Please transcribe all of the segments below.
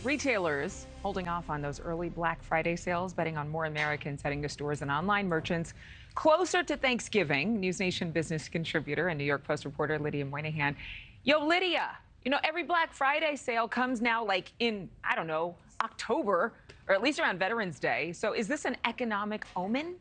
Retailers holding off on those early Black Friday sales, betting on more Americans heading to stores and online merchants closer to Thanksgiving. NewsNation business contributor and New York Post reporter Lydia Moynihan. Yo, Lydia, every Black Friday sale comes now like in, I don't know, October, or at least around Veterans Day. So is this an economic omen?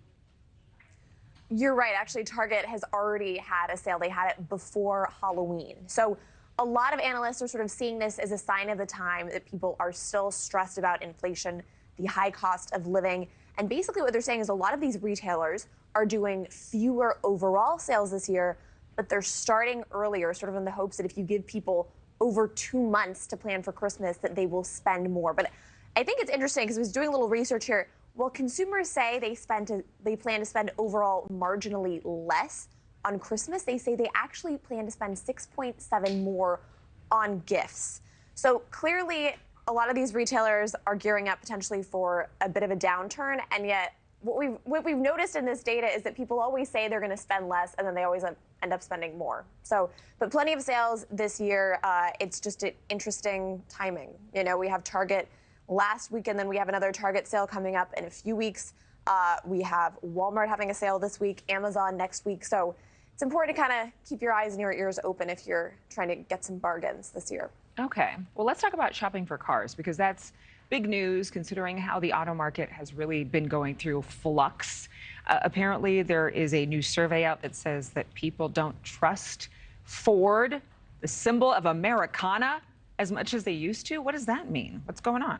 You're right. Actually, Target has already had a sale. They had it before Halloween. So a lot of analysts are sort of seeing this as a sign of the time that people are still stressed about inflation, the high cost of living. And basically what they're saying is a lot of these retailers are doing fewer overall sales this year, but they're starting earlier, sort of in the hopes that if you give people over 2 months to plan for Christmas, that they will spend more. But I think it's interesting because I was doing a little research here. Well, consumers say they plan to spend overall marginally less on Christmas. They say they actually plan to spend 6.7 more on gifts. So clearly, a lot of these retailers are gearing up potentially for a bit of a downturn, and yet what we've noticed in this data is that people always say they're going to spend less, and then they always end up spending more. So, but plenty of sales this year. It's just an interesting timing. We have Target last week, and then we have another Target sale coming up in a few weeks. We have Walmart having a sale this week, Amazon next week. So it's important to kind of keep your eyes and your ears open if you're trying to get some bargains this year. Okay. Well, let's talk about shopping for cars, because that's big news considering how the auto market has really been going through flux. Apparently, there is a new survey out that says that people don't trust Ford, the symbol of Americana, as much as they used to. What does that mean? What's going on?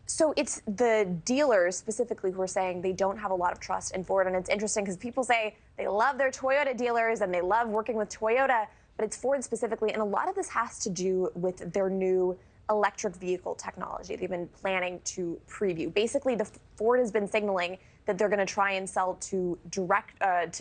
So it's the dealers specifically who are saying they don't have a lot of trust in Ford. And it's interesting because people say they love their Toyota dealers and they love working with Toyota, but it's Ford specifically. And a lot of this has to do with their new electric vehicle technology they've been planning to preview. Basically, Ford has been signaling that they're going to try and sell to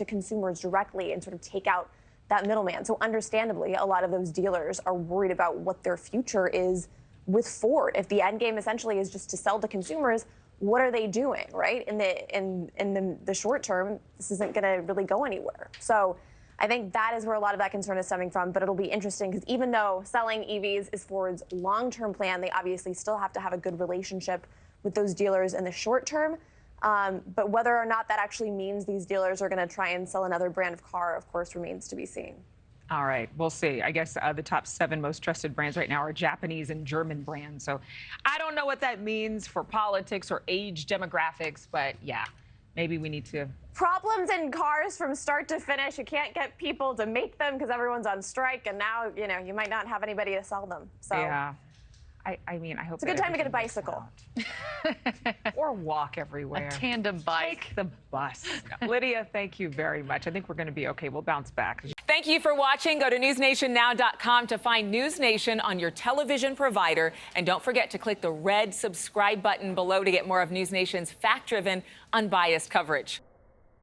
consumers directly and sort of take out that middleman. So understandably, a lot of those dealers are worried about what their future is with Ford. If the end game essentially is just to sell to consumers, what are they doing, right? In the short term, this isn't going to really go anywhere. So I think that is where a lot of that concern is stemming from. But it'll be interesting because even though selling EVs is Ford's long-term plan, they obviously still have to have a good relationship with those dealers in the short term. But whether or not that actually means these dealers are going to try and sell another brand of car, of course, remains to be seen. All right, we'll see. I guess the top 7 most trusted brands right now are Japanese and German brands. So I don't know what that means for politics or age demographics, but yeah, maybe we need to. Problems in cars from start to finish. You can't get people to make them because everyone's on strike, and now, you might not have anybody to sell them. So yeah. I mean, I hope it's a good time to get a bicycle. Or walk everywhere. A tandem bike. Take the bus. No. Lydia, thank you very much. I think we're going to be okay. We'll bounce back. Thank you for watching. Go to newsnationnow.com to find NewsNation on your television provider. And don't forget to click the red subscribe button below to get more of NewsNation's fact-driven, unbiased coverage.